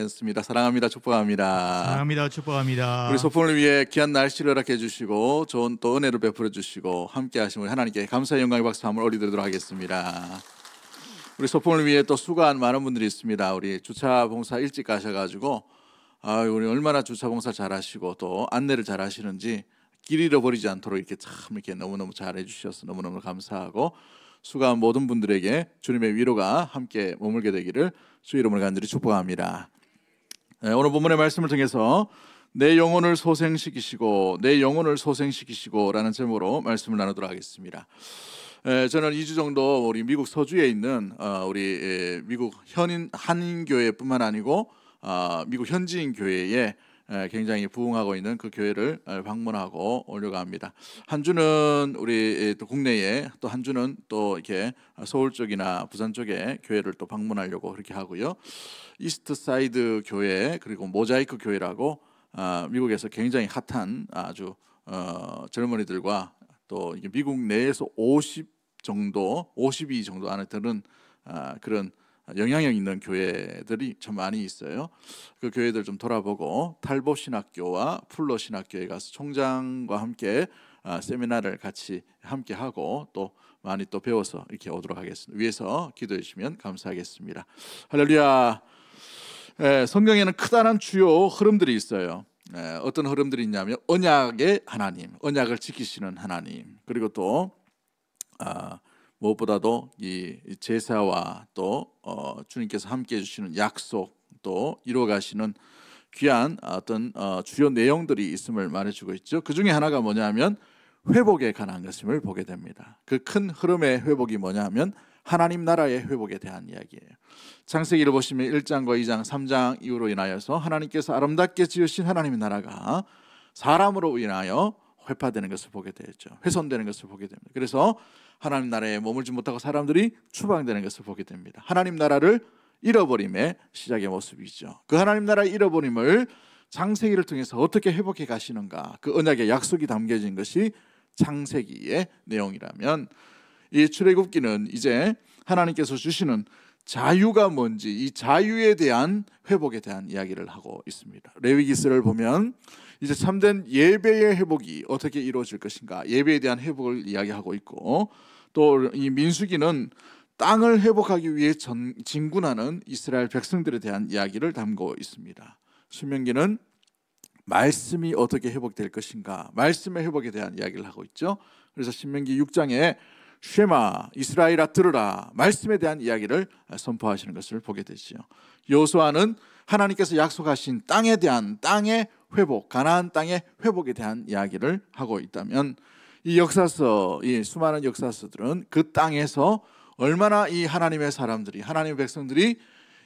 습니다. 사랑합니다. 축복합니다. 사랑합니다. 축복합니다. 우리 소풍을 위해 귀한 날씨를 허락해 주시고 좋은 또 은혜를 베풀어 주시고 함께 하심을 하나님께 감사의 영광의 박수 한번 올리도록 하겠습니다. 우리 소풍을 위해 또 수고한 많은 분들이 있습니다. 우리 주차 봉사 일찍 가셔가지고 우리 얼마나 주차 봉사 잘하시고 또 안내를 잘하시는지 길 잃어버리지 않도록 이렇게 너무너무 잘해 주셔서 너무너무 감사하고, 수고한 모든 분들에게 주님의 위로가 함께 머물게 되기를 주 이름으로 간절히 축복합니다. 오늘 본문의 말씀을 통해서 내 영혼을 소생시키시고 라는 제목으로 말씀을 나누도록 하겠습니다. 저는 2주 정도 우리 미국 서주에 있는 우리 미국 한인교회뿐만 아니고 미국 현지인 교회에 굉장히 부흥하고 있는 그 교회를 방문하고 오려고 합니다. 한 주는 우리 또 국내에, 또 한 주는 또 이렇게 서울 쪽이나 부산 쪽에 교회를 또 방문하려고 그렇게 하고요. 이스트 사이드 교회, 그리고 모자이크 교회라고 미국에서 굉장히 핫한 아주 젊은이들과 또 미국 내에서 52 정도 안에 드는 그런 영향력 있는 교회들이 참 많이 있어요. 그 교회들 좀 돌아보고 탈보 신학교와 풀러 신학교에 가서 총장과 함께 세미나를 같이 함께 하고 또 많이 또 배워서 이렇게 오도록 하겠습니다. 위에서 기도해 주시면 감사하겠습니다. 할렐루야. 성경에는 크다란 주요 흐름들이 있어요. 어떤 흐름들이 있냐면 언약의 하나님, 언약을 지키시는 하나님, 그리고 또 무엇보다도 이 제사와 또 주님께서 함께 해주시는 약속, 또 이루어가시는 귀한 어떤 주요 내용들이 있음을 말해주고 있죠. 그 중에 하나가 뭐냐면 회복에 관한 것임을 보게 됩니다. 그 큰 흐름의 회복이 뭐냐면 하나님 나라의 회복에 대한 이야기예요. 창세기를 보시면 1장과 2장, 3장 이후로 인하여서 하나님께서 아름답게 지으신 하나님의 나라가 사람으로 인하여 회파되는 것을 보게 되죠. 훼손되는 것을 보게 됩니다. 그래서 하나님 나라에 머물지 못하고 사람들이 추방되는 것을 보게 됩니다. 하나님 나라를 잃어버림의 시작의 모습이죠. 그 하나님 나라의 잃어버림을 창세기를 통해서 어떻게 회복해 가시는가, 그 언약의 약속이 담겨진 것이 창세기의 내용이라면, 이 출애굽기는 이제 하나님께서 주시는 자유가 뭔지, 이 자유에 대한 회복에 대한 이야기를 하고 있습니다. 레위기서를 보면 이제 참된 예배의 회복이 어떻게 이루어질 것인가, 예배에 대한 회복을 이야기하고 있고, 또 이 민수기는 땅을 회복하기 위해 진군하는 이스라엘 백성들에 대한 이야기를 담고 있습니다. 신명기는 말씀이 어떻게 회복될 것인가, 말씀의 회복에 대한 이야기를 하고 있죠. 그래서 신명기 6장에 쉐마 이스라엘아 들으라, 말씀에 대한 이야기를 선포하시는 것을 보게 되죠. 여호수아는 하나님께서 약속하신 땅에 대한 땅의 회복, 가나안 땅의 회복에 대한 이야기를 하고 있다면, 이 역사서, 이 수많은 역사서들은 그 땅에서 얼마나 이 하나님의 사람들이, 하나님의 백성들이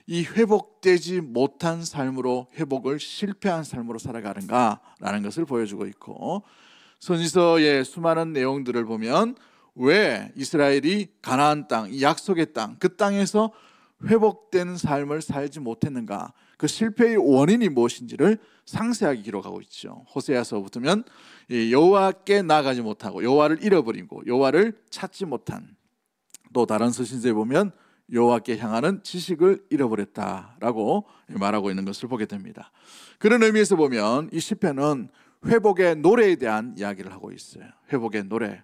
이 회복되지 못한 삶으로, 회복을 실패한 삶으로 살아가는가라는 것을 보여주고 있고, 선지서의 수많은 내용들을 보면 왜 이스라엘이 가나안 땅, 이 약속의 땅, 그 땅에서 회복된 삶을 살지 못했는가, 그 실패의 원인이 무엇인지를 상세하게 기록하고 있죠. 호세아서부터면 여호와께 나아가지 못하고 여호와를 잃어버리고 여호와를 찾지 못한, 또 다른 서신서에 보면 여호와께 향하는 지식을 잃어버렸다라고 말하고 있는 것을 보게 됩니다. 그런 의미에서 보면 이 시편은 회복의 노래에 대한 이야기를 하고 있어요. 회복의 노래,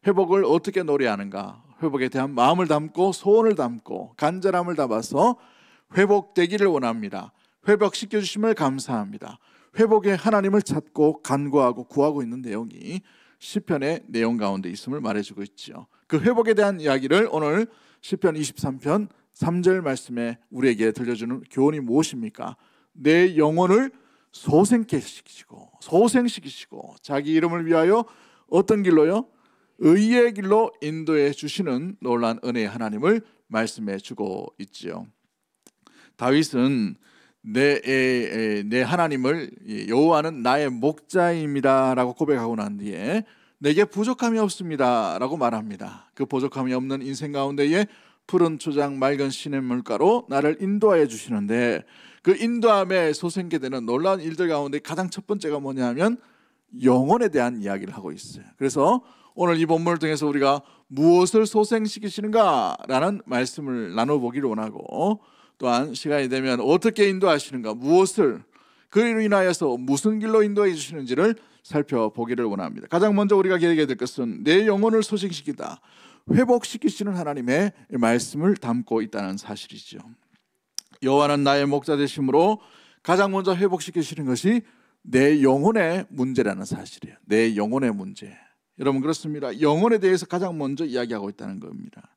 회복을 어떻게 노래하는가, 회복에 대한 마음을 담고 소원을 담고 간절함을 담아서 회복되기를 원합니다. 회복시켜 주심을 감사합니다. 회복의 하나님을 찾고 간구하고 구하고 있는 내용이 시편의 내용 가운데 있음을 말해주고 있죠. 그 회복에 대한 이야기를 오늘 시편 23편 3절 말씀에 우리에게 들려주는 교훈이 무엇입니까? 내 영혼을 소생시키시고 자기 이름을 위하여 어떤 길로요? 의의 길로 인도해 주시는 놀라운 은혜의 하나님을 말씀해 주고 있지요. 다윗은 내 하나님을, 여호와는 나의 목자입니다 라고 고백하고 난 뒤에 내게 부족함이 없습니다 라고 말합니다. 그 부족함이 없는 인생 가운데에 푸른 초장 맑은 시냇물가로 나를 인도하여 주시는데, 그 인도함에 소생케 되는 놀라운 일들 가운데 가장 첫 번째가 뭐냐면 영혼에 대한 이야기를 하고 있어요. 그래서 오늘 이 본문을 통해서 우리가 무엇을 소생시키시는가 라는 말씀을 나눠보기를 원하고, 또한 시간이 되면 어떻게 인도하시는가, 무엇을, 그로 인하여서 무슨 길로 인도해 주시는지를 살펴보기를 원합니다. 가장 먼저 우리가 기억해야 될 것은 내 영혼을 소생시키다, 회복시키시는 하나님의 말씀을 담고 있다는 사실이죠. 여호와는 나의 목자 되심으로 가장 먼저 회복시키시는 것이 내 영혼의 문제라는 사실이에요. 내 영혼의 문제. 여러분 그렇습니다. 영혼에 대해서 가장 먼저 이야기하고 있다는 겁니다.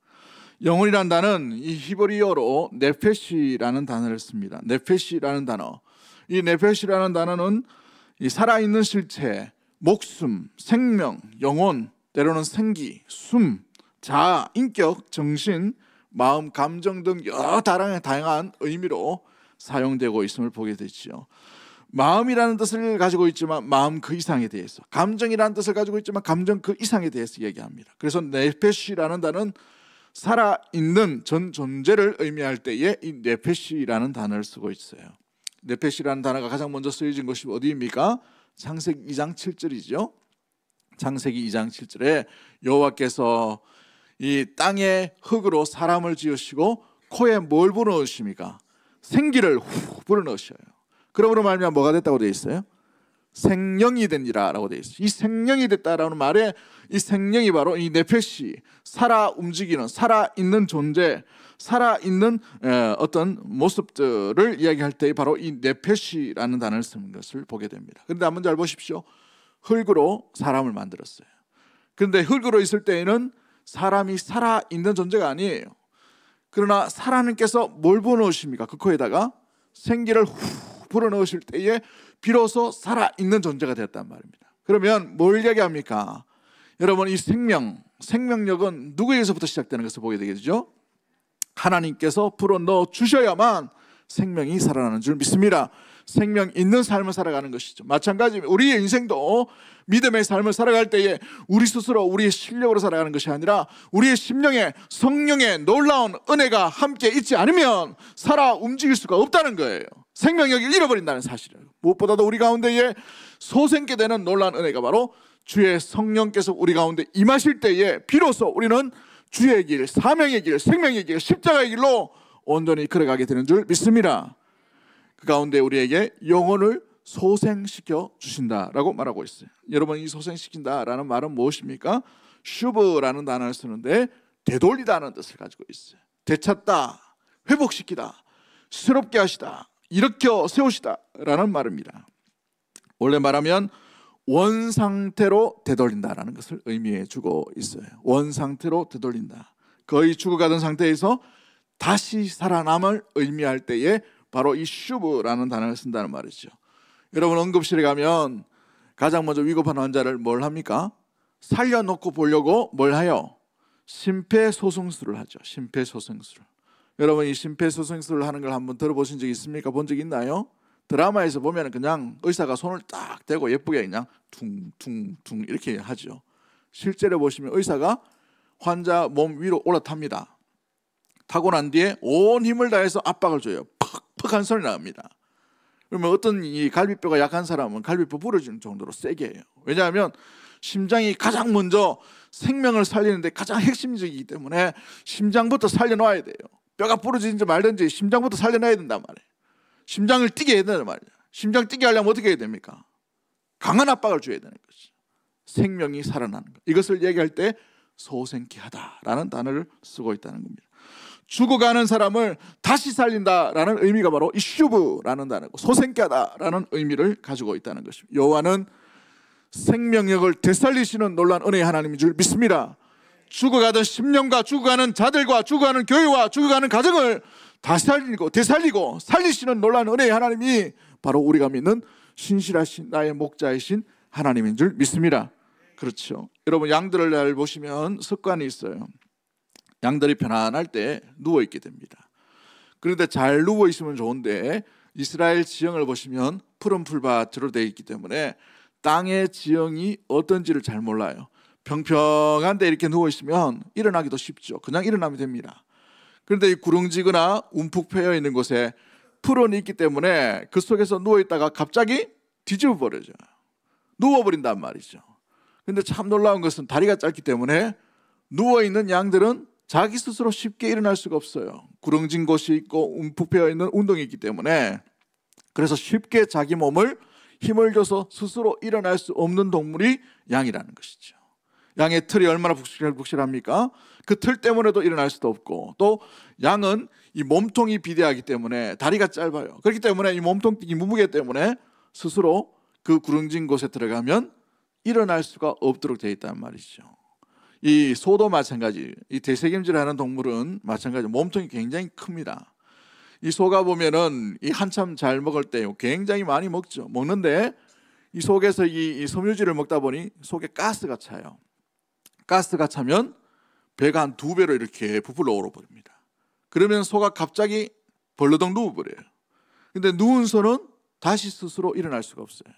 영혼이란 단어는 이 히브리어로 네페시라는 단어를 씁니다. 네페시라는 단어. 이 네페시라는 단어는 이 살아있는 실체, 목숨, 생명, 영혼, 때로는 생기, 숨, 자아, 인격, 정신, 마음, 감정 등 여러 다양한 의미로 사용되고 있음을 보게 되죠. 마음이라는 뜻을 가지고 있지만 마음 그 이상에 대해서, 감정이라는 뜻을 가지고 있지만 감정 그 이상에 대해서 얘기합니다. 그래서 네페시라는 단어는 살아있는 전 존재를 의미할 때에 이 네페시라는 단어를 쓰고 있어요. 네페시라는 단어가 가장 먼저 쓰여진 것이 어디입니까? 창세기 2장 7절이죠. 창세기 2장 7절에 여호와께서 이 땅의 흙으로 사람을 지으시고 코에 뭘 불어넣으십니까? 생기를 후 불어넣으셔요. 그러므로 말미암아 뭐가 됐다고 되어 있어요? 생명이 된이라 라고 되어 있어요. 이 생명이 됐다라는 말에 이 생명이 바로 이 네페시, 살아 움직이는, 살아있는 존재, 살아있는 어떤 모습들을 이야기할 때 바로 이 네페시라는 단어를 쓰는 것을 보게 됩니다. 그런데 한번 잘 보십시오. 흙으로 사람을 만들었어요. 그런데 흙으로 있을 때에는 사람이 살아있는 존재가 아니에요. 그러나 하나님께서 뭘 불어넣으십니까? 그 코에다가 생기를 후 불어넣으실 때에 비로소 살아있는 존재가 되었단 말입니다. 그러면 뭘 얘기합니까? 여러분 이 생명력은 누구에게서부터 시작되는 것을 보게 되겠죠? 하나님께서 불어넣어 주셔야만 생명이 살아나는 줄 믿습니다. 생명 있는 삶을 살아가는 것이죠. 마찬가지로 우리의 인생도 믿음의 삶을 살아갈 때에 우리 스스로 우리의 실력으로 살아가는 것이 아니라 우리의 심령에 성령의 놀라운 은혜가 함께 있지 않으면 살아 움직일 수가 없다는 거예요. 생명력을 잃어버린다는 사실이에요. 무엇보다도 우리 가운데에 소생케 되는 놀라운 은혜가 바로 주의 성령께서 우리 가운데 임하실 때에 비로소 우리는 주의 길, 사명의 길, 생명의 길, 십자가의 길로 온전히 걸어가게 되는 줄 믿습니다. 그 가운데 우리에게 영혼을 소생시켜 주신다라고 말하고 있어요. 여러분 이 소생시킨다라는 말은 무엇입니까? 슈브라는 단어를 쓰는데 되돌리다는 뜻을 가지고 있어요. 되찾다, 회복시키다, 새롭게 하시다, 일으켜 세우시다라는 말입니다. 원래 말하면 원상태로 되돌린다라는 것을 의미해 주고 있어요. 원상태로 되돌린다. 거의 죽어가던 상태에서 다시 살아남을 의미할 때에 바로 이 슈브라는 단어를 쓴다는 말이죠. 여러분 응급실에 가면 가장 먼저 위급한 환자를 뭘 합니까? 살려놓고 보려고 뭘 해요? 심폐소생술을 하죠. 심폐소생술. 여러분 이 심폐소생술을 하는 걸 한번 들어보신 적 있습니까? 본 적 있나요? 드라마에서 보면 그냥 의사가 손을 딱 대고 예쁘게 그냥 퉁퉁퉁 이렇게 하죠. 실제로 보시면 의사가 환자 몸 위로 올라탑니다. 타고 난 뒤에 온 힘을 다해서 압박을 줘요. 퍽퍽한 소리 납니다. 그러면 어떤 이 갈비뼈가 약한 사람은 갈비뼈 부러지는 정도로 세게 해요. 왜냐하면 심장이 가장 먼저 생명을 살리는데 가장 핵심적이기 때문에 심장부터 살려놔야 돼요. 뼈가 부러지든지 말든지 심장부터 살려놔야 된단 말이에요. 심장을 뛰게 해야 된단 말이에요. 심장 뛰게 하려면 어떻게 해야 됩니까? 강한 압박을 줘야 되는 거죠. 생명이 살아나는 것. 이것을 얘기할 때 소생케 하다라는 단어를 쓰고 있다는 겁니다. 죽어가는 사람을 다시 살린다라는 의미가 바로 이 슈브라는 단어고 소생케 하다라는 의미를 가지고 있다는 것입니다. 여호와는 생명력을 되살리시는 놀라운 은혜의 하나님인 줄 믿습니다. 죽어가던 심령과 죽어가는 자들과 죽어가는 교회와 죽어가는 가정을 다시 되살리고 살리시는 놀라운 은혜의 하나님이 바로 우리가 믿는 신실하신 나의 목자이신 하나님인 줄 믿습니다. 그렇죠. 여러분 양들을 잘 보시면 습관이 있어요. 양들이 편안할 때 누워있게 됩니다. 그런데 잘 누워있으면 좋은데 이스라엘 지형을 보시면 푸른 풀밭으로 되어 있기 때문에 땅의 지형이 어떤지를 잘 몰라요. 평평한데 이렇게 누워있으면 일어나기도 쉽죠. 그냥 일어나면 됩니다. 그런데 이 구릉지거나 움푹 패여 있는 곳에 풀은 있기 때문에 그 속에서 누워있다가 갑자기 뒤집어 버려져요. 누워버린단 말이죠. 근데 참 놀라운 것은 다리가 짧기 때문에 누워있는 양들은 자기 스스로 쉽게 일어날 수가 없어요. 구렁진 곳이 있고 움푹 있는 운동이 있기 때문에. 그래서 쉽게 자기 몸을 힘을 줘서 스스로 일어날 수 없는 동물이 양이라는 것이죠. 양의 털이 얼마나 북실합니까? 그 털 때문에도 일어날 수도 없고, 또 양은 이 몸통이 비대하기 때문에 다리가 짧아요. 그렇기 때문에 이 몸통, 이 무게 때문에 스스로 그 구렁진 곳에 들어가면 일어날 수가 없도록 되어 있단 말이죠. 이 소도 마찬가지, 이 대세김질하는 동물은 마찬가지, 몸통이 굉장히 큽니다. 이 소가 보면은 이 한참 잘 먹을 때 굉장히 많이 먹죠. 먹는데 이 속에서 이 섬유질을 먹다 보니 속에 가스가 차요. 가스가 차면 배가 한 2배로 이렇게 부풀어 오르버립니다. 그러면 소가 갑자기 벌러덩 누워버려요. 근데 누운 소는 다시 스스로 일어날 수가 없어요.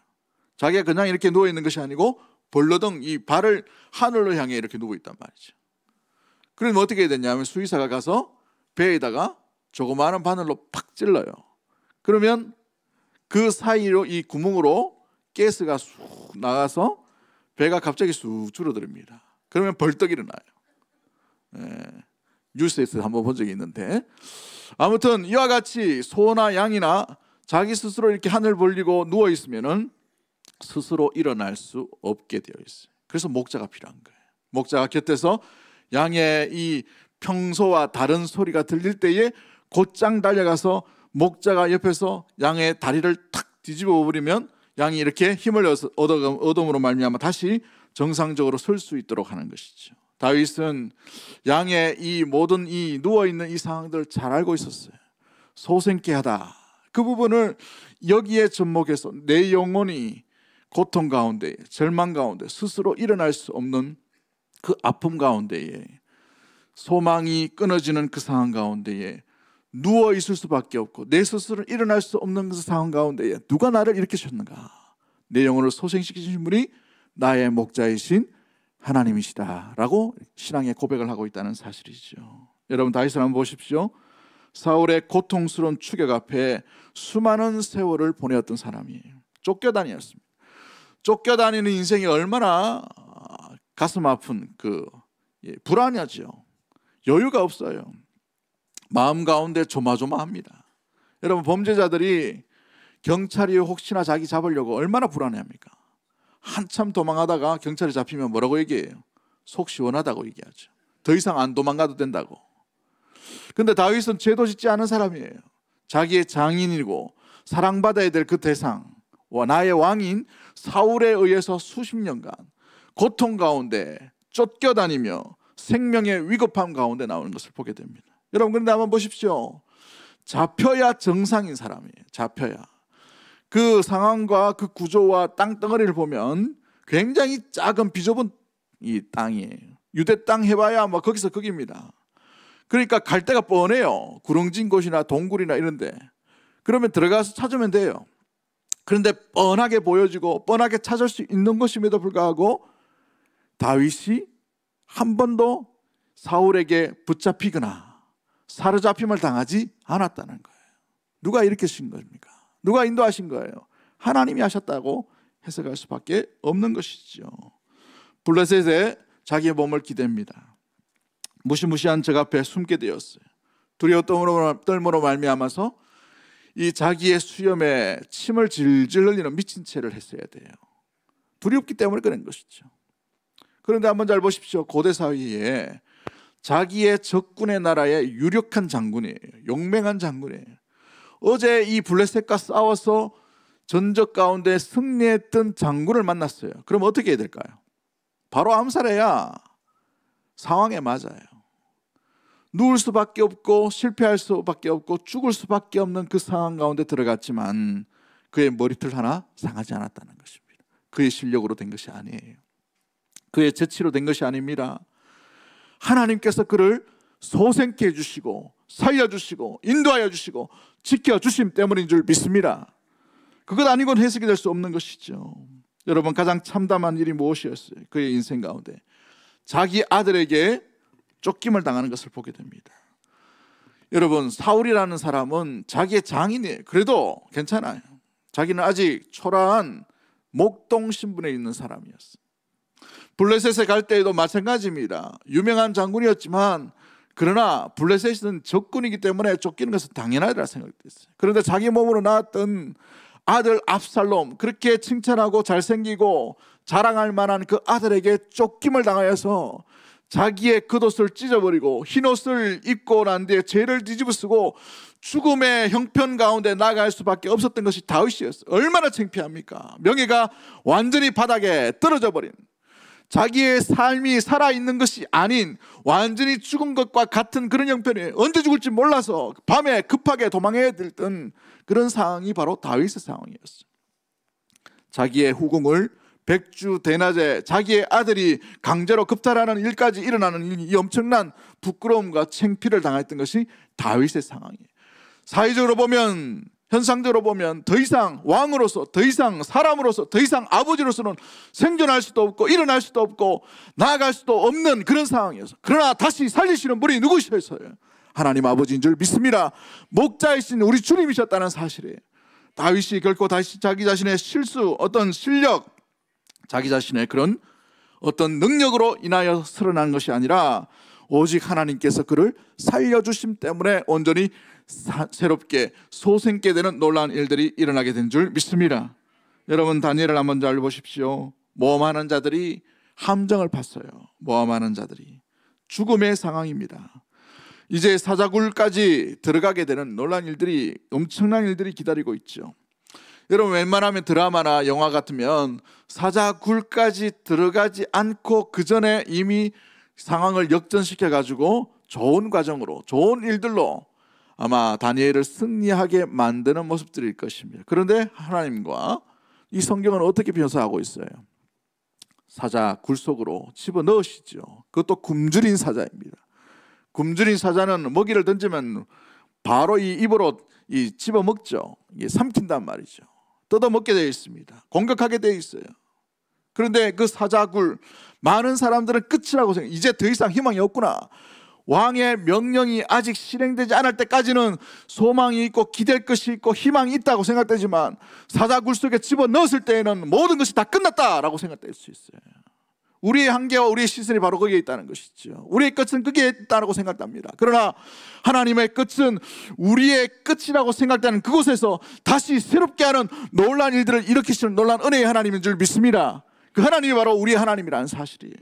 자기가 그냥 이렇게 누워있는 것이 아니고 벌러덩 이 발을 하늘로 향해 이렇게 누워있단 말이죠. 그러면 어떻게 해야 되냐면 수의사가 가서 배에다가 조그마한 바늘로 팍 찔러요. 그러면 그 사이로 이 구멍으로 가스가 쑥 나가서 배가 갑자기 쑥 줄어듭니다. 그러면 벌떡 일어나요. 뉴스에서 한번 본 적이 있는데, 아무튼 이와 같이 소나 양이나 자기 스스로 이렇게 하늘 벌리고 누워 있으면은 스스로 일어날 수 없게 되어 있어요. 그래서 목자가 필요한 거예요. 목자가 곁에서 양의 이 평소와 다른 소리가 들릴 때에 곧장 달려가서 목자가 옆에서 양의 다리를 탁 뒤집어 버리면 양이 이렇게 힘을 얻음으로 말미암아 다시 정상적으로 설 수 있도록 하는 것이죠. 다윗은 양의 이 모든 이 누워있는 이 상황들을 잘 알고 있었어요. 소생케 하다, 그 부분을 여기에 접목해서 내 영혼이 고통 가운데, 절망 가운데, 스스로 일어날 수 없는 그 아픔 가운데에, 소망이 끊어지는 그 상황 가운데에 누워 있을 수밖에 없고 내 스스로 일어날 수 없는 그 상황 가운데에 누가 나를 일으키셨는가? 내 영혼을 소생시키신 분이 나의 목자이신 하나님이시다 라고 신앙의 고백을 하고 있다는 사실이죠. 여러분, 다윗을 한번 보십시오. 사울의 고통스러운 추격 앞에 수많은 세월을 보내었던 사람이에요. 쫓겨다녔습니다. 쫓겨다니는 인생이 얼마나 가슴 아픈 불안하죠. 여유가 없어요. 마음 가운데 조마조마합니다. 여러분, 범죄자들이 경찰이 혹시나 자기 잡으려고 얼마나 불안해합니까? 한참 도망하다가 경찰이 잡히면 뭐라고 얘기해요? 속 시원하다고 얘기하죠. 더 이상 안 도망가도 된다고. 근데 다윗은 죄도 짓지 않은 사람이에요. 자기의 장인이고 사랑받아야 될 그 대상과 나의 왕인 사울에 의해서 수십 년간 고통 가운데 쫓겨다니며 생명의 위급함 가운데 나오는 것을 보게 됩니다. 여러분, 그런데 한번 보십시오. 잡혀야 정상인 사람이에요. 잡혀야. 그 상황과 그 구조와 땅덩어리를 보면 굉장히 작은 비좁은 이 땅이에요. 유대 땅 해봐야 뭐 거기서 거기입니다. 그러니까 갈 데가 뻔해요. 구렁진 곳이나 동굴이나 이런데. 그러면 들어가서 찾으면 돼요. 그런데 뻔하게 보여지고 뻔하게 찾을 수 있는 것임에도 불구하고 다윗이 한 번도 사울에게 붙잡히거나 사로잡힘을 당하지 않았다는 거예요. 누가 일으키신 겁니까? 누가 인도하신 거예요? 하나님이 하셨다고 해석할 수밖에 없는 것이죠. 블레셋에 자기의 몸을 기댑니다. 무시무시한 적 앞에 숨게 되었어요. 두려워 떨므로 말미암아서 이 자기의 수염에 침을 질질 흘리는 미친 채를 했어야 돼요. 두렵기 때문에 그런 것이죠. 그런데 한번 잘 보십시오. 고대 사회에 자기의 적군의 나라의 유력한 장군이에요. 용맹한 장군이에요. 어제 이 블레셋과 싸워서 전적 가운데 승리했던 장군을 만났어요. 그럼 어떻게 해야 될까요? 바로 암살해야 상황에 맞아요. 누울 수밖에 없고 실패할 수밖에 없고 죽을 수밖에 없는 그 상황 가운데 들어갔지만 그의 머리털 하나 상하지 않았다는 것입니다. 그의 실력으로 된 것이 아니에요. 그의 재치로 된 것이 아닙니다. 하나님께서 그를 소생케 해주시고 살려주시고 인도하여 주시고 지켜주심 때문인 줄 믿습니다. 그것 아니고는 해석이 될 수 없는 것이죠. 여러분, 가장 참담한 일이 무엇이었어요? 그의 인생 가운데 자기 아들에게 쫓김을 당하는 것을 보게 됩니다. 여러분, 사울이라는 사람은 자기의 장인이에요. 그래도 괜찮아요. 자기는 아직 초라한 목동 신분에 있는 사람이었어요. 블레셋에 갈 때에도 마찬가지입니다. 유명한 장군이었지만 그러나 블레셋은 적군이기 때문에 쫓기는 것은 당연하리라 생각됐어요. 그런데 자기 몸으로 낳았던 아들 압살롬, 그렇게 칭찬하고 잘생기고 자랑할 만한 그 아들에게 쫓김을 당하여서 자기의 겉옷을 찢어버리고 흰옷을 입고 난 뒤에 죄를 뒤집어쓰고 죽음의 형편 가운데 나갈 수밖에 없었던 것이 다윗이었어요. 얼마나 창피합니까? 명예가 완전히 바닥에 떨어져 버린, 자기의 삶이 살아있는 것이 아닌 완전히 죽은 것과 같은 그런 형편이, 언제 죽을지 몰라서 밤에 급하게 도망해야 됐던 그런 상황이 바로 다윗의 상황이었어요. 자기의 후궁을 백주 대낮에 자기의 아들이 강제로 급탈하는 일까지 일어나는 이 엄청난 부끄러움과 창피를 당했던 것이 다윗의 상황이에요. 사회적으로 보면, 현상적으로 보면 더 이상 왕으로서, 더 이상 사람으로서, 더 이상 아버지로서는 생존할 수도 없고 일어날 수도 없고 나아갈 수도 없는 그런 상황이어서, 그러나 다시 살리시는 분이 누구셨어요? 하나님 아버지인 줄 믿습니다. 목자이신 우리 주님이셨다는 사실이에요. 다윗이 결코 다시 자기 자신의 실수, 어떤 실력, 자기 자신의 그런 어떤 능력으로 인하여 살아난 것이 아니라 오직 하나님께서 그를 살려주심 때문에 온전히 새롭게 소생케 되는 놀라운 일들이 일어나게 된 줄 믿습니다. 여러분, 다니엘을 한번 잘 보십시오. 모험하는 자들이 함정을 팠어요. 모험하는 자들이 죽음의 상황입니다. 이제 사자굴까지 들어가게 되는 놀라운 일들이, 엄청난 일들이 기다리고 있죠. 여러분, 웬만하면 드라마나 영화 같으면 사자굴까지 들어가지 않고 그 전에 이미 상황을 역전시켜 가지고 좋은 과정으로, 좋은 일들로 아마 다니엘을 승리하게 만드는 모습들일 것입니다. 그런데 하나님과 이 성경은 어떻게 묘사하고 있어요? 사자굴 속으로 집어넣으시죠. 그것도 굶주린 사자입니다. 굶주린 사자는 먹이를 던지면 바로 이 입으로 집어먹죠. 이게 삼킨단 말이죠. 뜯어먹게 되어 있습니다. 공격하게 되어 있어요. 그런데 그 사자굴, 많은 사람들은 끝이라고 생각해요. 이제 더 이상 희망이 없구나. 왕의 명령이 아직 실행되지 않을 때까지는 소망이 있고 기댈 것이 있고 희망이 있다고 생각되지만, 사자굴 속에 집어넣었을 때에는 모든 것이 다 끝났다라고 생각될 수 있어요. 우리의 한계와 우리의 시선이 바로 거기에 있다는 것이죠. 우리의 끝은 거기에 있다고 생각합니다. 그러나 하나님의 끝은 우리의 끝이라고 생각되는 그곳에서 다시 새롭게 하는 놀라운 일들을 일으키시는 놀라운 은혜의 하나님인 줄 믿습니다. 그 하나님이 바로 우리의 하나님이라는 사실이에요.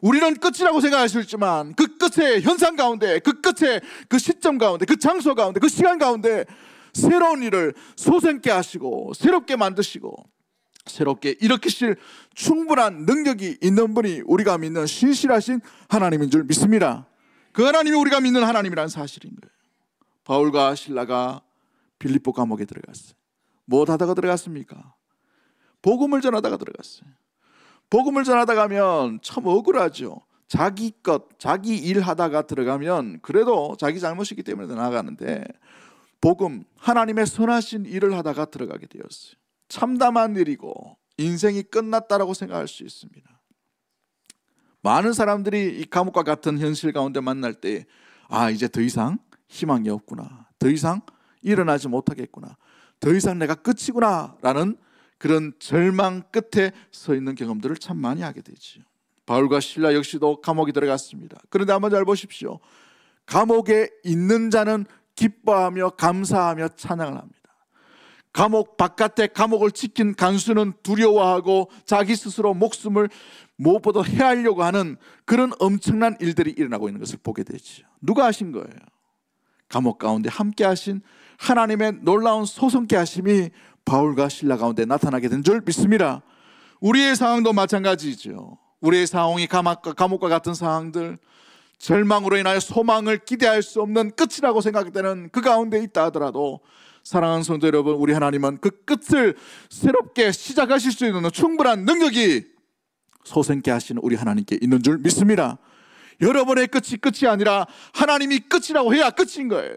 우리는 끝이라고 생각할 수 있지만 그 끝의 현상 가운데, 그 끝의 그 시점 가운데, 그 장소 가운데, 그 시간 가운데 새로운 일을 소생케 하시고 새롭게 만드시고 새롭게 일으키실 충분한 능력이 있는 분이 우리가 믿는 신실하신 하나님인 줄 믿습니다. 그 하나님이 우리가 믿는 하나님이라는 사실인 거예요. 바울과 실라가 빌립보 감옥에 들어갔어요. 뭐 하다가 들어갔습니까? 복음을 전하다가 들어갔어요. 복음을 전하다 가면 참 억울하죠. 자기 것, 자기 일 하다가 들어가면 그래도 자기 잘못이기 때문에 나가는데, 복음, 하나님의 선하신 일을 하다가 들어가게 되었어요. 참담한 일이고 인생이 끝났다라고 생각할 수 있습니다. 많은 사람들이 이 감옥과 같은 현실 가운데 만날 때, 아, 이제 더 이상 희망이 없구나, 더 이상 일어나지 못하겠구나, 더 이상 내가 끝이구나 라는 그런 절망 끝에 서 있는 경험들을 참 많이 하게 되죠. 바울과 실라 역시도 감옥에 들어갔습니다. 그런데 한번 잘 보십시오. 감옥에 있는 자는 기뻐하며 감사하며 찬양을 합니다. 감옥 바깥에 감옥을 지킨 간수는 두려워하고 자기 스스로 목숨을 무엇보다 해하려고 하는 그런 엄청난 일들이 일어나고 있는 것을 보게 되죠. 누가 하신 거예요? 감옥 가운데 함께 하신 하나님의 놀라운 소성케 하심이 바울과 실라 가운데 나타나게 된 줄 믿습니다. 우리의 상황도 마찬가지죠. 우리의 상황이 감옥과 같은 상황들, 절망으로 인하여 소망을 기대할 수 없는 끝이라고 생각되는 그 가운데 있다 하더라도, 사랑하는 성도 여러분, 우리 하나님은 그 끝을 새롭게 시작하실 수 있는 충분한 능력이 소생케 하시는 우리 하나님께 있는 줄 믿습니다. 여러분의 끝이 아니라 하나님이 끝이라고 해야 끝인 거예요.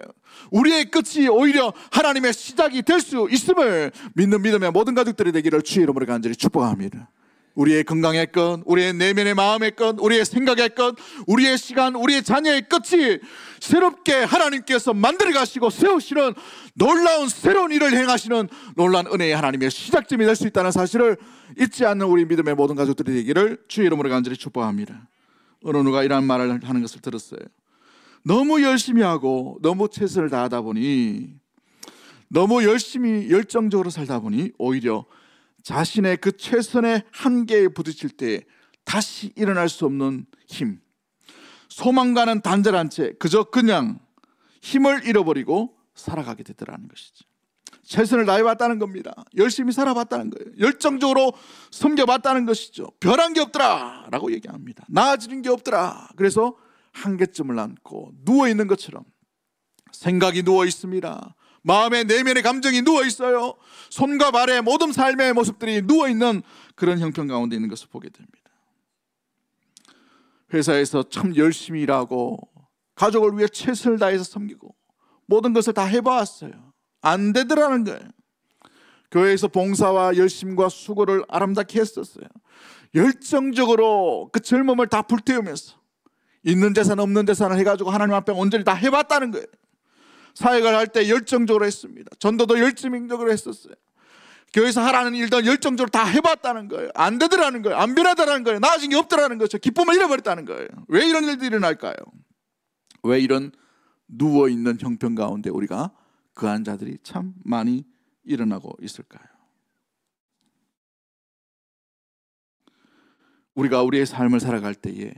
우리의 끝이 오히려 하나님의 시작이 될 수 있음을 믿는 믿음의 모든 가족들이 되기를 주의 이름으로 간절히 축복합니다. 우리의 건강의 끝, 우리의 내면의 마음의 끝, 우리의 생각의 끝, 우리의 시간, 우리의 자녀의 끝이 새롭게 하나님께서 만들어 가시고 세우시는 놀라운 새로운 일을 행하시는 놀라운 은혜의 하나님의 시작점이 될 수 있다는 사실을 잊지 않는 우리 믿음의 모든 가족들이 되기를 주의 이름으로 간절히 축복합니다. 어느 누가 이런 말을 하는 것을 들었어요. 너무 열심히 하고 너무 최선을 다하다 보니, 너무 열심히 열정적으로 살다 보니 오히려 자신의 그 최선의 한계에 부딪힐 때 다시 일어날 수 없는 힘, 소망과는 단절한 채 그냥 힘을 잃어버리고 살아가게 되더라는 것이죠. 최선을 다해봤다는 겁니다. 열심히 살아봤다는 거예요. 열정적으로 섬겨봤다는 것이죠. 변한 게 없더라 라고 얘기합니다. 나아지는 게 없더라. 그래서 한계점을 안고 누워있는 것처럼 생각이 누워있습니다. 마음의 내면의 감정이 누워있어요. 손과 발의 모든 삶의 모습들이 누워있는 그런 형편 가운데 있는 것을 보게 됩니다. 회사에서 참 열심히 일하고 가족을 위해 최선을 다해서 섬기고 모든 것을 다 해봤어요. 안 되더라는 거예요. 교회에서 봉사와 열심과 수고를 아름답게 했었어요. 열정적으로 그 젊음을 다 불태우면서 있는 재산 없는 재산을 해가지고 하나님 앞에 온전히 다 해봤다는 거예요. 사역을 할 때 열정적으로 했습니다. 전도도 열정적으로 했었어요. 교회에서 하라는 일도 열정적으로 다 해봤다는 거예요. 안 되더라는 거예요. 안 변하더라는 거예요. 나아진 게 없더라는 거죠. 기쁨을 잃어버렸다는 거예요. 왜 이런 일들이 일어날까요? 왜 이런 누워있는 형편 가운데 우리가 그한 자들이 참 많이 일어나고 있을까요? 우리가 우리의 삶을 살아갈 때에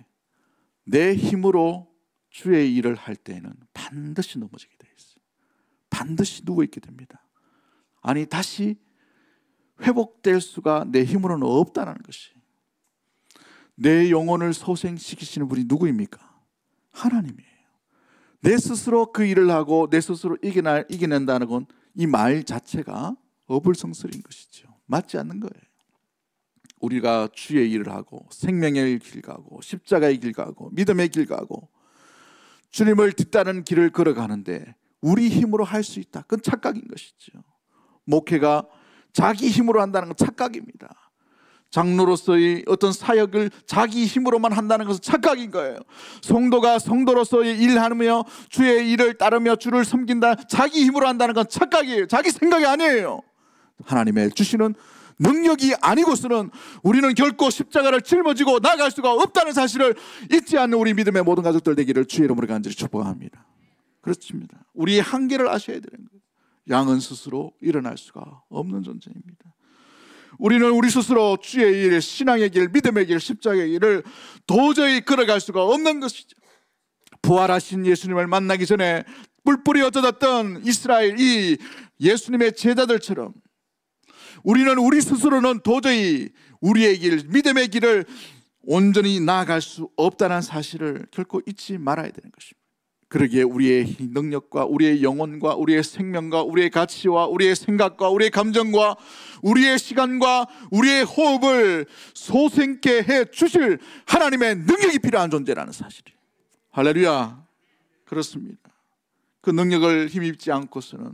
내 힘으로 주의 일을 할 때에는 반드시 넘어지게 되어 있어요. 반드시 누워있게 됩니다. 아니, 다시 회복될 수가 내 힘으로는 없다는 것이. 내 영혼을 소생시키시는 분이 누구입니까? 하나님이에요. 내 스스로 그 일을 하고 내 스스로 이겨낸다는 건 이 말 자체가 어불성설인 것이죠. 맞지 않는 거예요. 우리가 주의 일을 하고 생명의 길 가고 십자가의 길 가고 믿음의 길 가고 주님을 뒤따르는 길을 걸어가는데 우리 힘으로 할 수 있다. 그건 착각인 것이죠. 목회가 자기 힘으로 한다는 건 착각입니다. 장로로서의 어떤 사역을 자기 힘으로만 한다는 것은 착각인 거예요. 성도가 성도로서의 일하며 주의 일을 따르며 주를 섬긴다, 자기 힘으로 한다는 건 착각이에요. 자기 생각이 아니에요. 하나님의 주시는 능력이 아니고서는 우리는 결코 십자가를 짊어지고 나아갈 수가 없다는 사실을 잊지 않는 우리 믿음의 모든 가족들 되기를 주의 이름으로 간절히 축복합니다. 그렇습니다. 우리의 한계를 아셔야 되는 거예요. 양은 스스로 일어날 수가 없는 존재입니다. 우리는 우리 스스로 주의 일, 신앙의 길, 믿음의 길, 십자가의 길을 도저히 걸어갈 수가 없는 것이죠. 부활하신 예수님을 만나기 전에 뿔뿔이 흩어졌던 이스라엘 이 예수님의 제자들처럼 우리는 우리 스스로는 도저히 우리의 길, 믿음의 길을 온전히 나아갈 수 없다는 사실을 결코 잊지 말아야 되는 것입니다. 그러기에 우리의 능력과 우리의 영혼과 우리의 생명과 우리의 가치와 우리의 생각과 우리의 감정과 우리의 시간과 우리의 호흡을 소생케 해 주실 하나님의 능력이 필요한 존재라는 사실이에요. 할렐루야. 그렇습니다. 그 능력을 힘입지 않고서는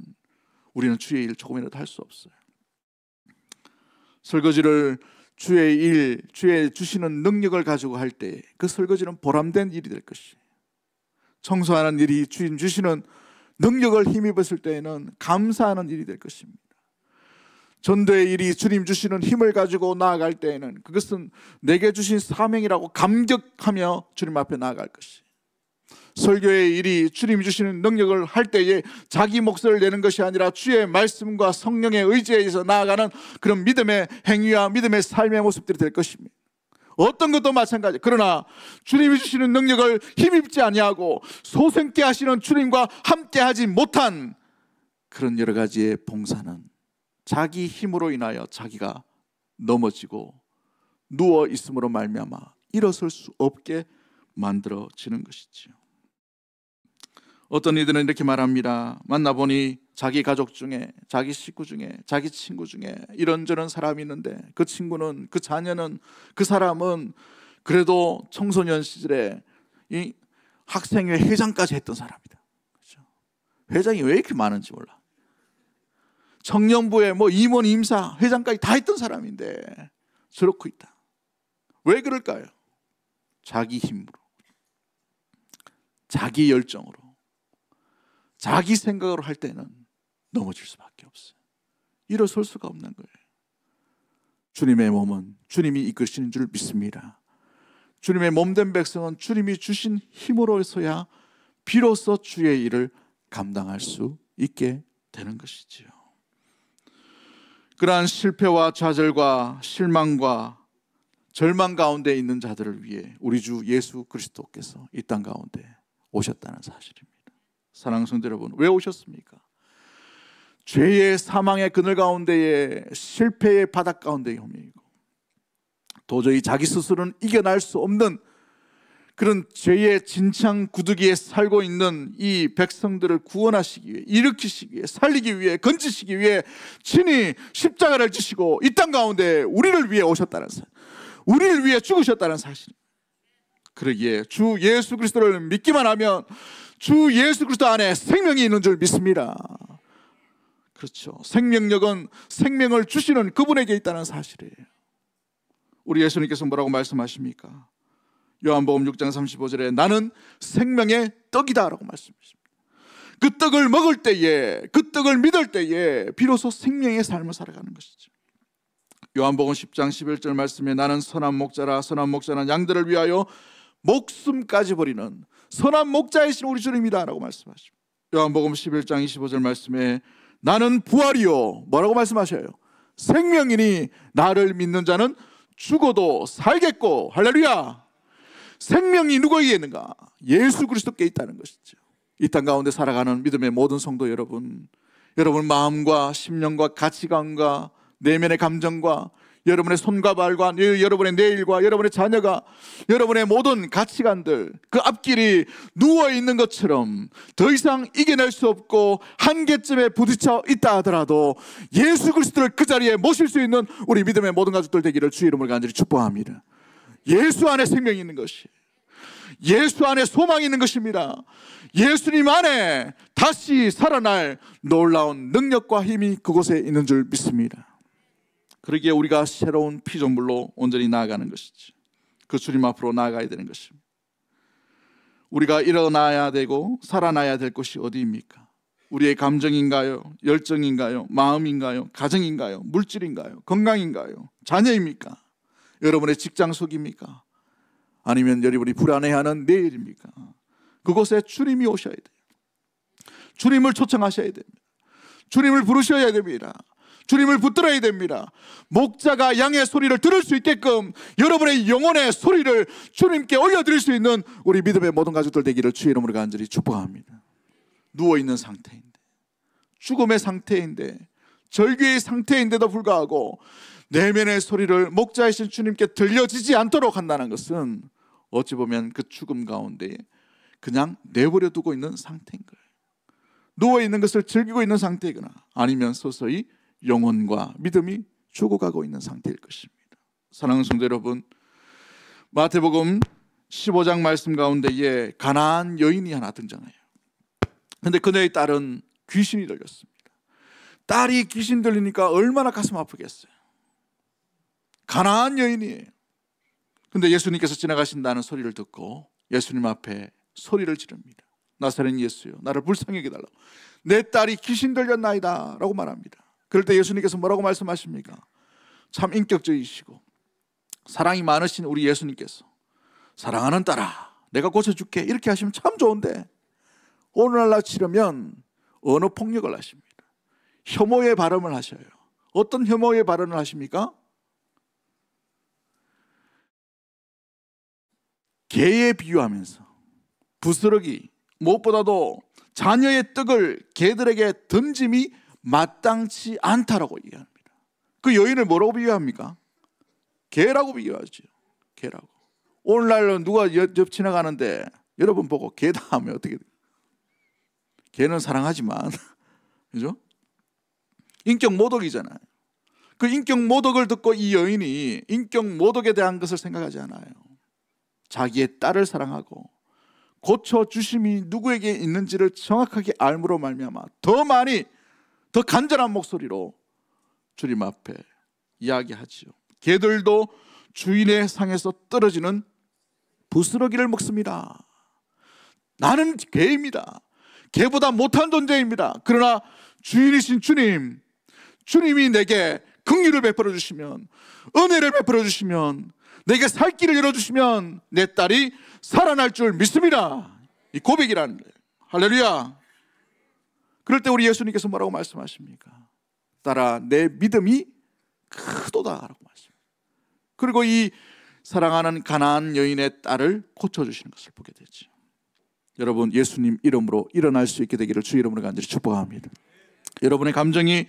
우리는 주의 일 조금이라도 할 수 없어요. 설거지를 주의 일, 주의 주시는 능력을 가지고 할 때 그 설거지는 보람된 일이 될 것이에요. 청소하는 일이 주인 주시는 능력을 힘입었을 때에는 감사하는 일이 될 것입니다. 전도의 일이 주님 주시는 힘을 가지고 나아갈 때에는 그것은 내게 주신 사명이라고 감격하며 주님 앞에 나아갈 것이에요. 설교의 일이 주님 주시는 능력을 할 때에 자기 몫을 내는 것이 아니라 주의 말씀과 성령의 의지에 의해서 나아가는 그런 믿음의 행위와 믿음의 삶의 모습들이 될 것입니다. 어떤 것도 마찬가지. 그러나 주님이 주시는 능력을 힘입지 아니하고 소생케 하시는 주님과 함께하지 못한 그런 여러 가지의 봉사는 자기 힘으로 인하여 자기가 넘어지고 누워 있음으로 말미암아 일어설 수 없게 만들어지는 것이지요. 어떤 이들은 이렇게 말합니다. 만나보니 자기 가족 중에, 자기 식구 중에, 자기 친구 중에 이런저런 사람이 있는데 그 친구는, 그 자녀는, 그 사람은 그래도 청소년 시절에 이 학생회 회장까지 했던 사람이다. 그렇죠? 회장이 왜 이렇게 많은지 몰라. 청년부에 뭐 임원, 임사, 회장까지 다 했던 사람인데 저렇고 있다. 왜 그럴까요? 자기 힘으로, 자기 열정으로, 자기 생각으로 할 때는 넘어질 수밖에 없어요. 일어설 수가 없는 거예요. 주님의 몸은 주님이 이끄시는 줄 믿습니다. 주님의 몸된 백성은 주님이 주신 힘으로서야 비로소 주의 일을 감당할 수 있게 되는 것이지요. 그러한 실패와 좌절과 실망과 절망 가운데 있는 자들을 위해 우리 주 예수 그리스도께서 이 땅 가운데 오셨다는 사실입니다. 사랑하는 성도 여러분, 왜 오셨습니까? 죄의 사망의 그늘 가운데에, 실패의 바닥 가운데에 험이고 도저히 자기 스스로는 이겨낼 수 없는 그런 죄의 진창 구두기에 살고 있는 이 백성들을 구원하시기 위해, 일으키시기 위해, 살리기 위해, 건지시기 위해 친히 십자가를 지시고 이 땅 가운데 우리를 위해 오셨다는 사실, 우리를 위해 죽으셨다는 사실입니다. 그러기에 주 예수 그리스도를 믿기만 하면 주 예수 그리스도 안에 생명이 있는 줄 믿습니다. 그렇죠. 생명력은 생명을 주시는 그분에게 있다는 사실이에요. 우리 예수님께서 뭐라고 말씀하십니까? 요한복음 6장 35절에 나는 생명의 떡이다 라고 말씀하십니다. 그 떡을 먹을 때에, 그 떡을 믿을 때에 비로소 생명의 삶을 살아가는 것이죠. 요한복음 10장 11절 말씀에 나는 선한 목자라, 선한 목자는 양들을 위하여 목숨까지 버리는 선한 목자이신 우리 주님이다 라고 말씀하십니다. 요한복음 11장 25절 말씀에 나는 부활이요, 뭐라고 말씀하셔요? 생명이니 나를 믿는 자는 죽어도 살겠고, 할렐루야. 생명이 누구에게 있는가? 예수 그리스도께 있다는 것이죠. 이 땅 가운데 살아가는 믿음의 모든 성도 여러분, 여러분 마음과 심령과 가치관과 내면의 감정과 여러분의 손과 발과 여러분의 내일과 여러분의 자녀가, 여러분의 모든 가치관들, 그 앞길이 누워있는 것처럼 더 이상 이겨낼 수 없고 한계점에 부딪혀 있다 하더라도 예수 그리스도를 그 자리에 모실 수 있는 우리 믿음의 모든 가족들 되기를 주 이름으로 간절히 축복합니다. 예수 안에 생명이 있는 것이, 예수 안에 소망이 있는 것입니다. 예수님 안에 다시 살아날 놀라운 능력과 힘이 그곳에 있는 줄 믿습니다. 그러기에 우리가 새로운 피조물로 온전히 나아가는 것이지, 그 주님 앞으로 나아가야 되는 것입니다. 우리가 일어나야 되고 살아나야 될 곳이 어디입니까? 우리의 감정인가요? 열정인가요? 마음인가요? 가정인가요? 물질인가요? 건강인가요? 자녀입니까? 여러분의 직장 속입니까? 아니면 여러분이 불안해하는 내일입니까? 그곳에 주님이 오셔야 돼요. 주님을 초청하셔야 됩니다. 주님을 부르셔야 됩니다. 주님을 붙들어야 됩니다. 목자가 양의 소리를 들을 수 있게끔 여러분의 영혼의 소리를 주님께 올려드릴 수 있는 우리 믿음의 모든 가족들 되기를 주의 이름으로 간절히 축복합니다. 누워있는 상태인데, 죽음의 상태인데, 절규의 상태인데도 불구하고 내면의 소리를 목자이신 주님께 들려지지 않도록 한다는 것은 어찌 보면 그 죽음 가운데 그냥 내버려 두고 있는 상태인 거예요. 누워있는 것을 즐기고 있는 상태이거나 아니면 서서히 영혼과 믿음이 죽어가고 있는 상태일 것입니다. 사랑하는 성도 여러분, 마태복음 15장 말씀 가운데에 가나안 여인이 하나 등장해요. 그런데 그녀의 딸은 귀신이 들렸습니다. 딸이 귀신 들리니까 얼마나 가슴 아프겠어요. 가나안 여인이에요. 그런데 예수님께서 지나가신다는 소리를 듣고 예수님 앞에 소리를 지릅니다. 나사렛 예수여, 나를 불쌍히 여겨달라고. 내 딸이 귀신 들렸나이다 라고 말합니다. 그럴 때 예수님께서 뭐라고 말씀하십니까? 참 인격적이시고 사랑이 많으신 우리 예수님께서 사랑하는 딸아, 내가 고쳐줄게 이렇게 하시면 참 좋은데 오늘날 치르면 언어 폭력을 하십니다. 혐오의 발언을 하셔요. 어떤 혐오의 발언을 하십니까? 개에 비유하면서 부스러기, 무엇보다도 자녀의 떡을 개들에게 던짐이 마땅치 않다라고 얘기합니다. 그 여인을 뭐라고 비유합니까? 개라고 비유하죠. 개라고. 오늘날 누가 옆 지나가는데 여러분 보고 개다 하면 어떻게 돼요? 개는 사랑하지만 그죠? 인격 모독이잖아요. 그 인격 모독을 듣고 이 여인이 인격 모독에 대한 것을 생각하지 않아요. 자기의 딸을 사랑하고 고쳐주심이 누구에게 있는지를 정확하게 알므로 말미암아 더 많이, 더 간절한 목소리로 주님 앞에 이야기하지요. 개들도 주인의 상에서 떨어지는 부스러기를 먹습니다. 나는 개입니다. 개보다 못한 존재입니다. 그러나 주인이신 주님, 주님이 내게 긍휼을 베풀어 주시면, 은혜를 베풀어 주시면, 내게 살 길을 열어주시면 내 딸이 살아날 줄 믿습니다. 이 고백이라는 거예요. 할렐루야. 그럴 때 우리 예수님께서 뭐라고 말씀하십니까? 딸아, 내 믿음이 크도다라고 말씀합니다. 그리고 이 사랑하는 가나안 여인의 딸을 고쳐주시는 것을 보게 되죠. 여러분, 예수님 이름으로 일어날 수 있게 되기를 주 이름으로 간절히 축복합니다. 여러분의 감정이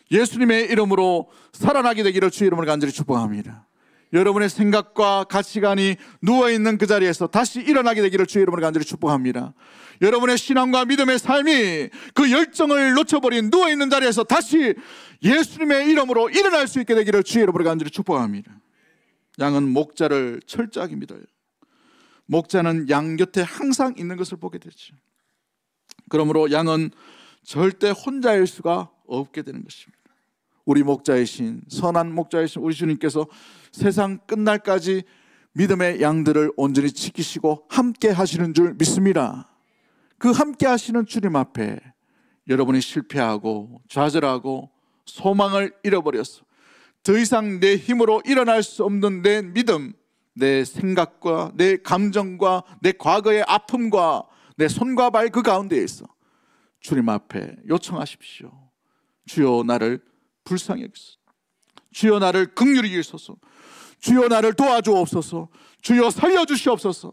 예수님의 이름으로 살아나게 되기를 주 이름으로 간절히 축복합니다. 여러분의 생각과 가치관이 누워있는 그 자리에서 다시 일어나게 되기를 주 이름으로 간절히 축복합니다. 여러분의 신앙과 믿음의 삶이 그 열정을 놓쳐버린 누워있는 자리에서 다시 예수님의 이름으로 일어날 수 있게 되기를 주 이름으로 간절히 축복합니다. 양은 목자를 철저하게 믿어요. 목자는 양 곁에 항상 있는 것을 보게 되죠. 그러므로 양은 절대 혼자일 수가 없게 되는 것입니다. 우리 목자이신, 선한 목자이신 우리 주님께서 세상 끝날까지 믿음의 양들을 온전히 지키시고 함께 하시는 줄 믿습니다. 그 함께 하시는 주님 앞에 여러분이 실패하고 좌절하고 소망을 잃어버려서 더 이상 내 힘으로 일어날 수 없는 내 믿음, 내 생각과 내 감정과 내 과거의 아픔과 내 손과 발 그 가운데에 있어 주님 앞에 요청하십시오. 주여 나를 불쌍히 여기소서. 주여 나를 긍휼히 여기소서. 주여 나를 도와주옵소서. 주여 살려주시옵소서.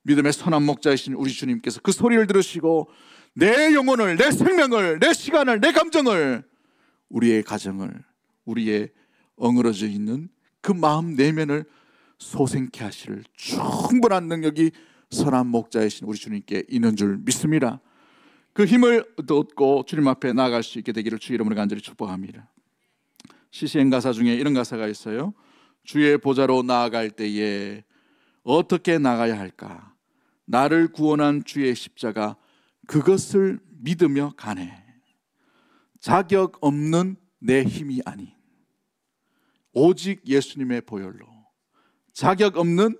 믿음의 선한 목자이신 우리 주님께서 그 소리를 들으시고 내 영혼을, 내 생명을, 내 시간을, 내 감정을, 우리의 가정을, 우리의 엉그러져 있는 그 마음 내면을 소생케 하실 충분한 능력이 선한 목자이신 우리 주님께 있는 줄 믿습니다. 그 힘을 얻고 주님 앞에 나아갈 수 있게 되기를 주 이름으로 간절히 축복합니다. 시시행 가사 중에 이런 가사가 있어요. 주의 보좌로 나아갈 때에 어떻게 나가야 할까? 나를 구원한 주의 십자가 그것을 믿으며 가네. 자격 없는 내 힘이 아닌 오직 예수님의 보혈로, 자격 없는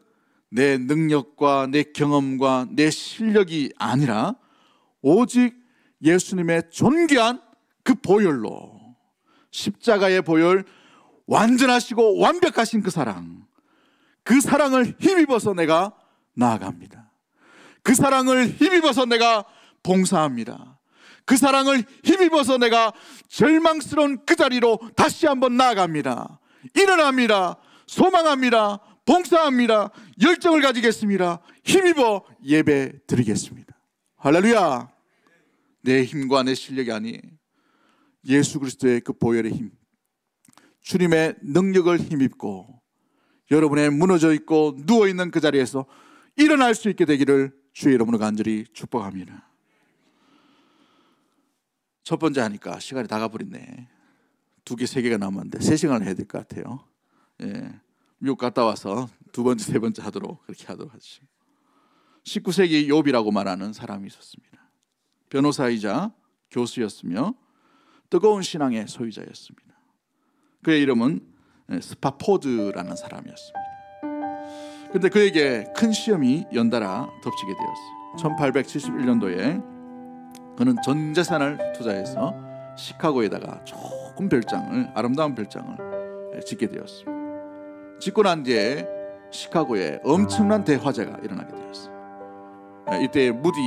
내 능력과 내 경험과 내 실력이 아니라 오직 예수님의 존귀한 그 보혈로, 십자가의 보혈, 완전하시고 완벽하신 그 사랑, 그 사랑을 힘입어서 내가 나아갑니다. 그 사랑을 힘입어서 내가 봉사합니다. 그 사랑을 힘입어서 내가 절망스러운 그 자리로 다시 한번 나아갑니다. 일어납니다. 소망합니다. 봉사합니다. 열정을 가지겠습니다. 힘입어 예배 드리겠습니다. 할렐루야. 내 힘과 내 실력이 아니 예수 그리스도의 그 보혈의 힘, 주님의 능력을 힘입고 여러분의 무너져 있고 누워있는 그 자리에서 일어날 수 있게 되기를 주의 이름으로 간절히 축복합니다. 첫 번째 하니까 시간이 다 가버렸네. 2개, 3개가 남았는데 3시간을 해야 될 것 같아요. 예, 미국 갔다 와서 2번째, 3번째 하도록 그렇게 하도록 하죠. 19세기 욥이라고 말하는 사람이 있었습니다. 변호사이자 교수였으며 뜨거운 신앙의 소유자였습니다. 그의 이름은 스파포드라는 사람이었습니다. 그런데 그에게 큰 시험이 연달아 덮치게 되었어요. 1871년도에 그는 전 재산을 투자해서 시카고에다가 좋은 별장을, 아름다운 별장을 짓게 되었습니다. 짓고 난 뒤에 시카고에 엄청난 대화재가 일어나게 되었어요. 이때 무디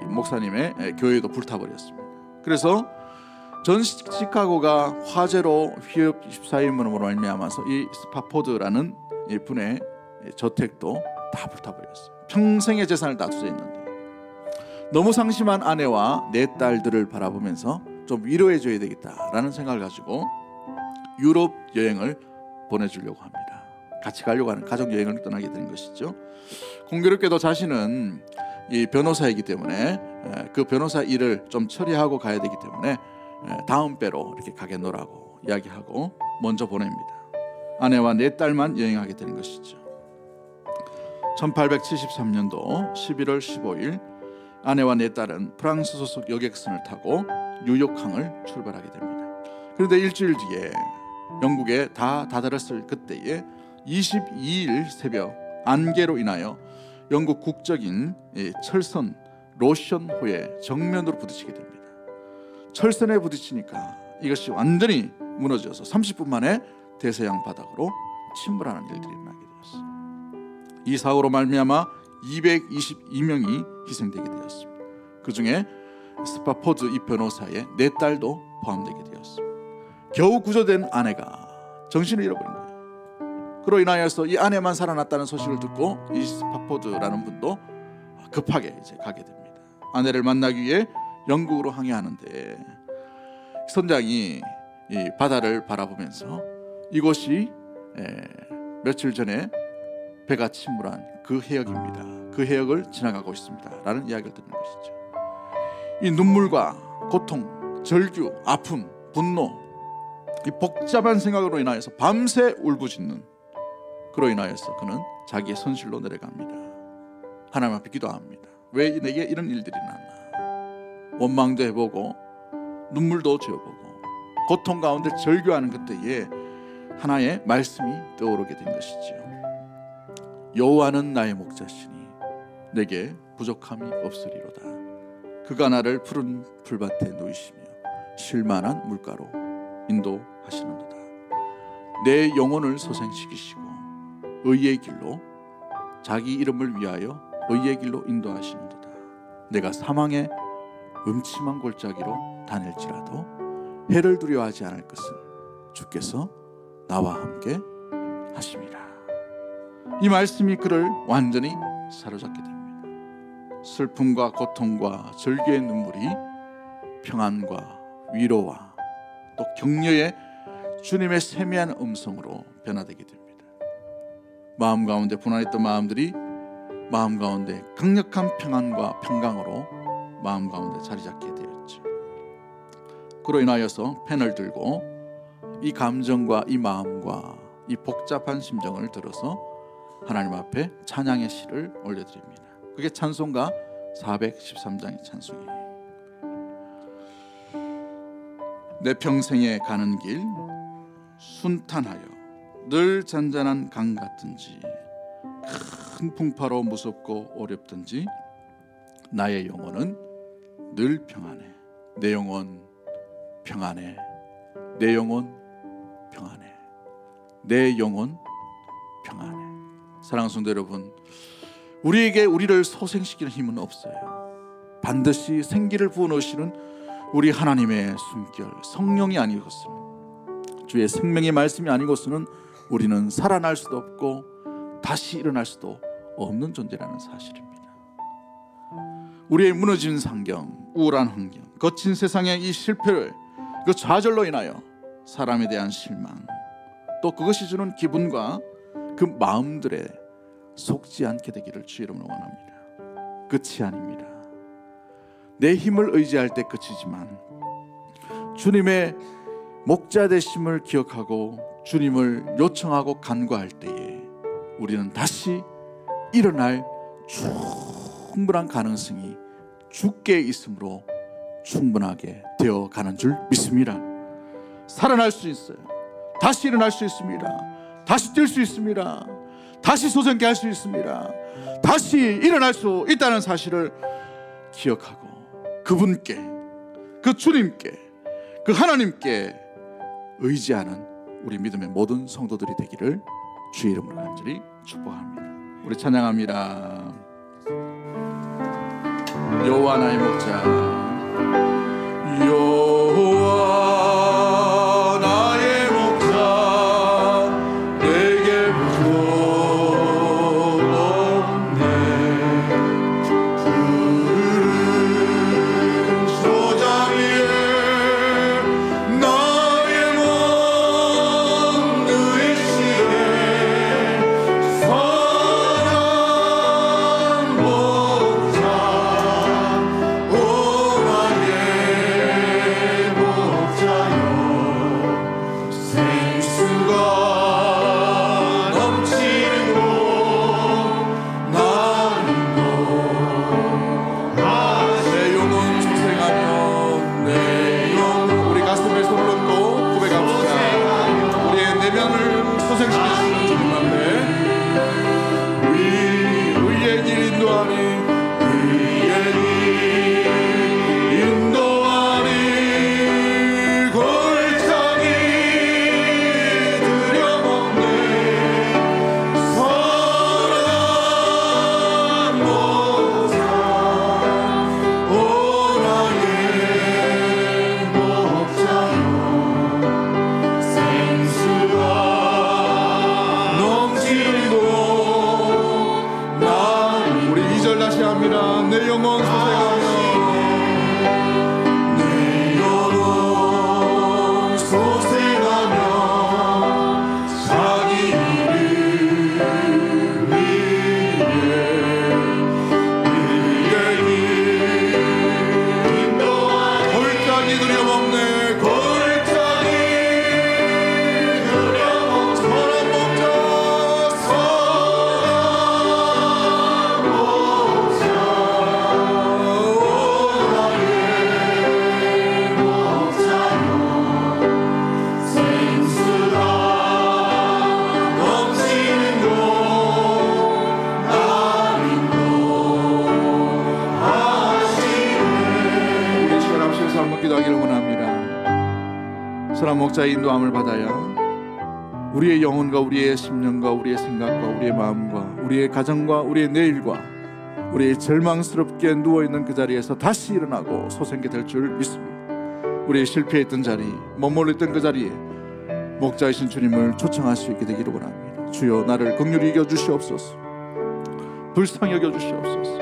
목사님의 교회도 불타버렸습니다. 그래서 전 시카고가 화재로 휩싸임으로 말미암아서 이 스파포드라는 이 분의 저택도 다 불타버렸어요. 평생의 재산을 다 투자했는데 너무 상심한 아내와 4딸들을 바라보면서 좀 위로해줘야 되겠다라는 생각을 가지고 유럽 여행을 보내주려고 합니다. 같이 가려고 하는 가족여행을 떠나게 된 것이죠. 공교롭게도 자신은 이 변호사이기 때문에 그 변호사 일을 좀 처리하고 가야 되기 때문에 다음 배로 이렇게 가겠노라고 이야기하고 먼저 보냅니다. 아내와 4딸만 여행하게 되는 것이죠. 1873년도 11월 15일 아내와 4딸은 프랑스 소속 여객선을 타고 뉴욕항을 출발하게 됩니다. 그런데 일주일 뒤에 영국에 다 다다랐을 그때에 22일 새벽 안개로 인하여 영국 국적인 철선 로션호에 정면으로 부딪히게 됩니다. 철선에 부딪히니까 이것이 완전히 무너져서 30분 만에 대서양 바닥으로 침몰하는 일들이 일어나게 되었습니다. 이 사고로 말미암아 222명이 희생되게 되었습니다. 그 중에 스파포드 이 변호사의 4딸도 포함되게 되었습니다. 겨우 구조된 아내가 정신을 잃어버린 거예요. 그로 인하여서 이 아내만 살아났다는 소식을 듣고 이 스파포드라는 분도 급하게 이제 가게 됩니다. 아내를 만나기 위해 영국으로 항해하는데 선장이 이 바다를 바라보면서 이곳이 며칠 전에 배가 침몰한 그 해역입니다. 그 해역을 지나가고 있습니다 라는 이야기를 듣는 것이죠. 이 눈물과 고통, 절규, 아픔, 분노, 이 복잡한 생각으로 인하여서 밤새 울부짖는, 그로 인하여서 그는 자기의 손실로 내려갑니다. 하나님 앞에 기도합니다. 왜 내게 이런 일들이 났나. 원망도 해보고 눈물도 지어보고 고통 가운데 절규하는 그때에 하나의 말씀이 떠오르게 된 것이지요. 여호와는 나의 목자시니 내게 부족함이 없으리로다. 그가 나를 푸른 풀밭에 누이시며 쉴만한 물가로 인도하시는도다. 내 영혼을 소생시키시고 의의 길로, 자기 이름을 위하여 의의 길로 인도하시는도다. 내가 사망의 음침한 골짜기로 다닐지라도 해를 두려워하지 않을 것은 주께서 나와 함께 하심이라. 이 말씀이 그를 완전히 사로잡게 됩니다. 슬픔과 고통과 절규의 눈물이 평안과 위로와 또 격려의 주님의 세미한 음성으로 변화되게 됩니다. 마음 가운데 분한했던 마음들이 마음 가운데 강력한 평안과 평강으로 마음 가운데 자리 잡게 되었죠. 그로 인하여서 펜을 들고 이 감정과 이 마음과 이 복잡한 심정을 들어서 하나님 앞에 찬양의 시를 올려드립니다. 그게 찬송가 413장의 찬송이에요. 내 평생에 가는 길 순탄하여 늘 잔잔한 강 같든지 큰 풍파로 무섭고 어렵든지 나의 영혼은 늘 평안해. 내 영혼 평안해. 내 영혼 평안해. 내 영혼 평안해. 사랑하는 성도 여러분, 우리에게 우리를 소생시키는 힘은 없어요. 반드시 생기를 부어넣으시는 우리 하나님의 숨결 성령이 아니고서는, 주의 생명의 말씀이 아니고서는 우리는 살아날 수도 없고 다시 일어날 수도 없는 존재라는 사실입니다. 우리의 무너진 환경, 우울한 환경, 거친 세상의 이 실패를, 그 좌절로 인하여 사람에 대한 실망, 또 그것이 주는 기분과 그 마음들에 속지 않게 되기를 주의 이름으로 원합니다. 끝이 아닙니다. 내 힘을 의지할 때 끝이지만 주님의 목자 되심을 기억하고 주님을 요청하고 간구할 때에 우리는 다시 일어날 충분한 가능성이 주께 있으므로 충분하게 되어가는 줄 믿습니다. 살아날 수 있어요. 다시 일어날 수 있습니다. 다시 뛸 수 있습니다. 다시 소생케 할 수 있습니다. 다시 일어날 수 있다는 사실을 기억하고 그분께, 그 주님께, 그 하나님께 의지하는 우리 믿음의 모든 성도들이 되기를 주의 이름으로 간절히 축복합니다. 우리 찬양합니다. 여호와 나의 목자, 여호와 나의 목자, 내게 부족 없네. 푸른 소장 위에 나의 몸 누이시네. 선한 목자, 오 나의 목자여, 생수가 넘치는 곳 나는 내 영혼 소생하며, 내 영혼, 우리 가슴에 손을 얹고 고백합시다. 우리의 내면을 소생시키시는 주님 앞에 의의 길 인도하니, 의의 길 인도하니, 골짜기 들여먹네. 선한 목자, 오 목자의 인도함을 받아야 우리의 영혼과 우리의 심령과 우리의 생각과 우리의 마음과 우리의 가정과 우리의 내일과 우리의 절망스럽게 누워있는 그 자리에서 다시 일어나고 소생케 될 줄 믿습니다. 우리의 실패했던 자리, 머물렀던 그 자리에 목자이신 주님을 초청할 수 있게 되기를 원합니다. 주여, 나를 긍휼히 여겨주시옵소서. 불쌍히 여겨주시옵소서.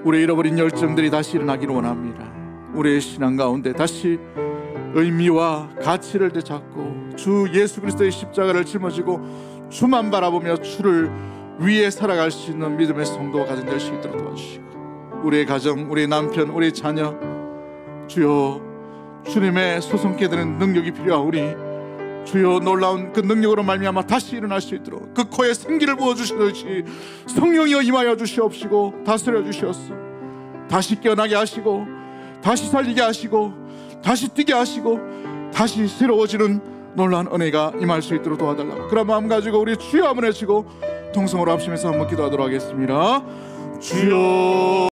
우리의 잃어버린 열정들이 다시 일어나기를 원합니다. 우리의 신앙 가운데 다시 의미와 가치를 되찾고 주 예수 그리스도의 십자가를 짊어지고 주만 바라보며 주를 위해 살아갈 수 있는 믿음의 성도가 가정될 수 있도록 도와주시고, 우리의 가정, 우리의 남편, 우리의 자녀, 주여 주님의 소성케 되는 능력이 필요하오니 주여 놀라운 그 능력으로 말미암아 다시 일어날 수 있도록 그 코에 생기를 부어주시듯이 성령이여 임하여 주시옵시고 다스려 주시옵소서. 다시 깨어나게 하시고 다시 살리게 하시고 다시 뛰게 하시고 다시 새로워지는 놀라운 은혜가 임할 수 있도록 도와달라고, 그런 마음 가지고 우리 주여 한번 외치고 통성으로 합심해서 한번 기도하도록 하겠습니다. 주여.